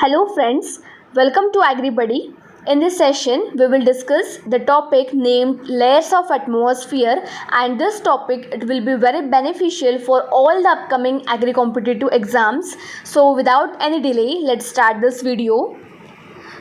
Hello friends, welcome to AgriBuddy. In this session, we will discuss the topic named layers of atmosphere, and this topic it will be very beneficial for all the upcoming agri competitive exams. So without any delay, let's start this video.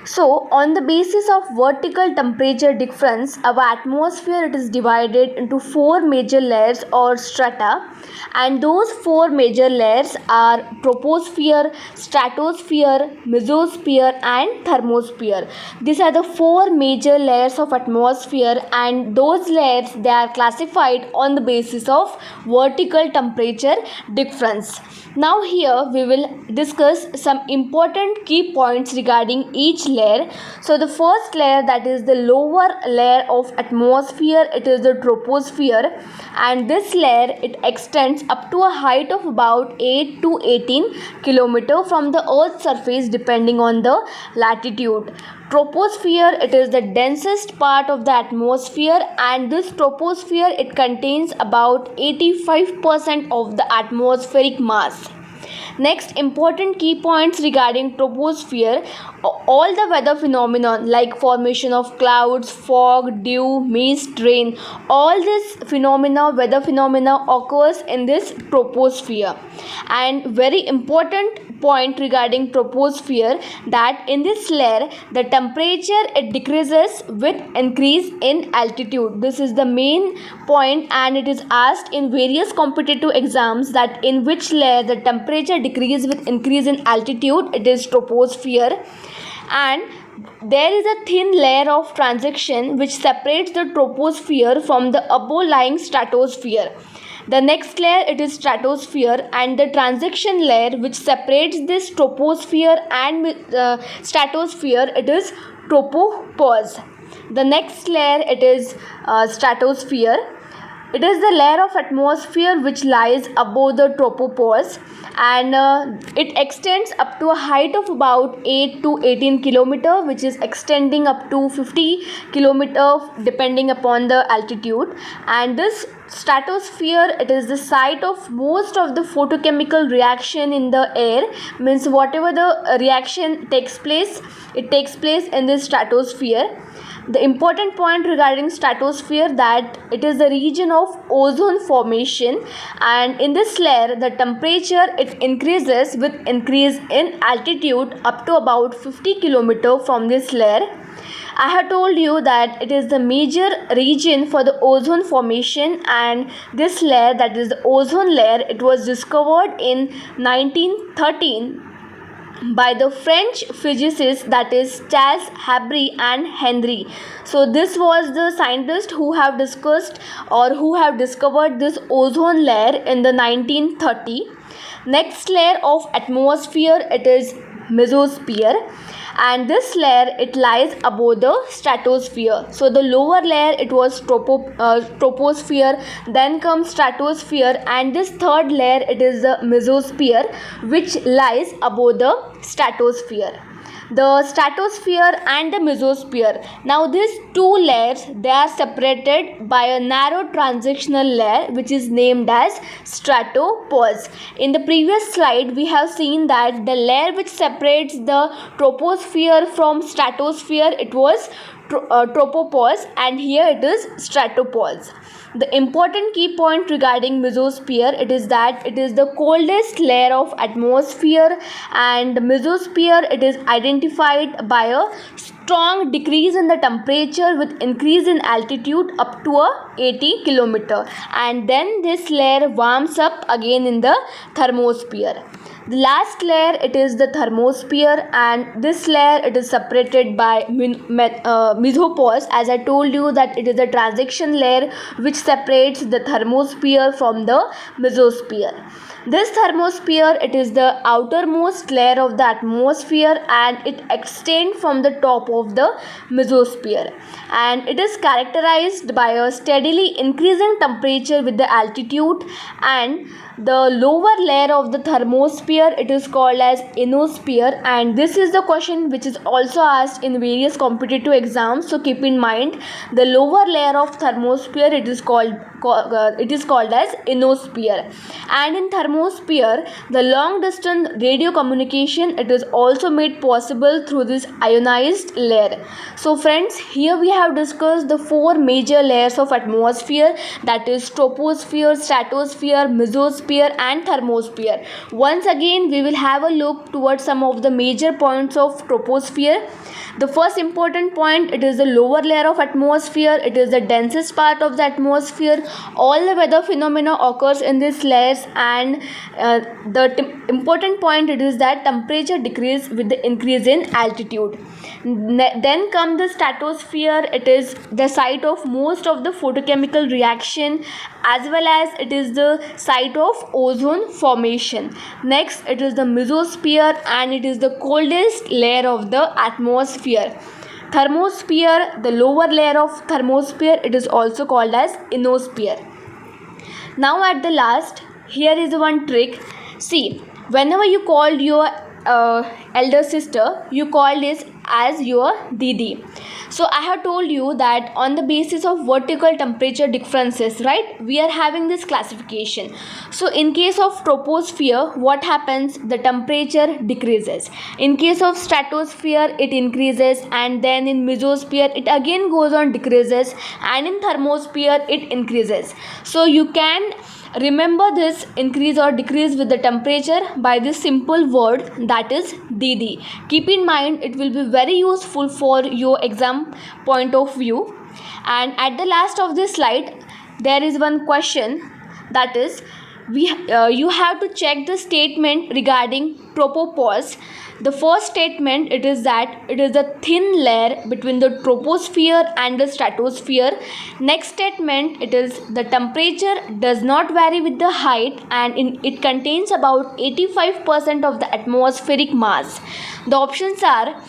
So, on the basis of vertical temperature difference, our atmosphere it is divided into four major layers or strata, and those four major layers are troposphere, stratosphere, mesosphere, and thermosphere. These are the four major layers of atmosphere, and those layers they are classified on the basis of vertical temperature difference. Now here we will discuss some important key points regarding each layer. So the first layer, that is the lower layer of atmosphere, it is the troposphere, and this layer it extends up to a height of about 8 to 18 km from the earth's surface depending on the latitude. Troposphere it is the densest part of the atmosphere, and this troposphere it contains about 85% of the atmospheric mass. Next, important key points regarding troposphere: all the weather phenomena like formation of clouds, fog, dew, mist, rain, all this weather phenomena occurs in this troposphere. And very important point regarding troposphere, that in this layer the temperature it decreases with increase in altitude. This is the main point, and it is asked in various competitive exams that in which layer the temperature decrease with increase in altitude. It is troposphere. And there is a thin layer of transition which separates the troposphere from the above lying stratosphere. The next layer it is stratosphere, and the transition layer which separates this troposphere and stratosphere it is tropopause. The next layer it is stratosphere. It is the layer of atmosphere which lies above the tropopause, and it extends up to a height of about 8 to 18 km, which is extending up to 50 km depending upon the altitude. And this stratosphere it is the site of most of the photochemical reaction in the air, means whatever the reaction takes place, it takes place in this stratosphere. The important point regarding stratosphere, that it is the region of ozone formation, and in this layer the temperature it increases with increase in altitude up to about 50 km from this layer. I have told you that it is the major region for the ozone formation, and this layer, that is the ozone layer, it was discovered in 1913 by the French physicists, that is Charles Habry and Henry. So this was the scientist who have discussed or who have discovered this ozone layer in the 1930. Next layer of atmosphere it is mesosphere, and this layer it lies above the stratosphere. So the lower layer it was troposphere, then comes stratosphere, and this third layer it is the mesosphere which lies above the stratosphere. The stratosphere and the mesosphere, now these two layers they are separated by a narrow transitional layer which is named as stratopause. In the previous slide we have seen that the layer which separates the troposphere from stratosphere it was tropopause, and here it is stratopause. The important key point regarding mesosphere, it is that it is the coldest layer of atmosphere, and the mesosphere it is identified by a strong decrease in the temperature with increase in altitude up to a 80 km, and then this layer warms up again in the thermosphere. The last layer it is the thermosphere, and this layer it is separated by mesopause. As I told you that it is the transition layer which separates the thermosphere from the mesosphere. This thermosphere it is the outermost layer of the atmosphere, and it extends from the top of the mesosphere, and it is characterized by a steadily increasing temperature with the altitude. And the lower layer of the thermosphere thermosphere, it is called as ionosphere, and this is the question which is also asked in various competitive exams. So keep in mind, the lower layer of thermosphere, it is called as ionosphere. And in thermosphere, the long distance radio communication, it is also made possible through this ionized layer. So friends, here we have discussed the four major layers of atmosphere, that is troposphere, stratosphere, mesosphere and thermosphere. Once again, we will have a look towards some of the major points of troposphere. The first important point, it is the lower layer of atmosphere. It is the densest part of the atmosphere. All the weather phenomena occurs in these layers, and important point, it is that temperature decrease with the increase in altitude. Then come the stratosphere. It is the site of most of the photochemical reaction, as well as it is the site of ozone formation. Next, it is the mesosphere, and it is the coldest layer of the atmosphere. Thermosphere, the lower layer of thermosphere, it is also called as ionosphere. Now at the last, here is one trick. See, whenever you called your elder sister, you called this as your Didi. So I have told you that on the basis of vertical temperature differences, right, we are having this classification. So in case of troposphere, what happens? The temperature decreases. In case of stratosphere, it increases, and then in mesosphere, it again goes on decreases, and in thermosphere, it increases. So you can remember this increase or decrease with the temperature by this simple word, that is Didi. Keep in mind, it will be very useful for your exam point of view. And at the last of this slide, there is one question, that is you have to check the statement regarding tropopause. The first statement, it is that it is a thin layer between the troposphere and the stratosphere. Next statement, it is the temperature does not vary with the height, and it contains about 85% of the atmospheric mass. The options are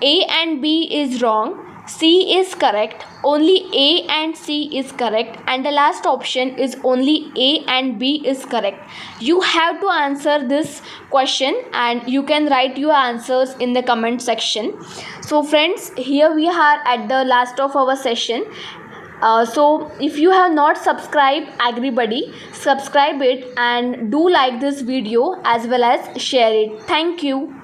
A and B is wrong, C is correct, only A and C is correct, and the last option is only A and B is correct. You have to answer this question, and you can write your answers in the comment section. So friends, here we are at the last of our session. So if you have not subscribed AgriBuddy, subscribe it and do like this video as well as share it. Thank you.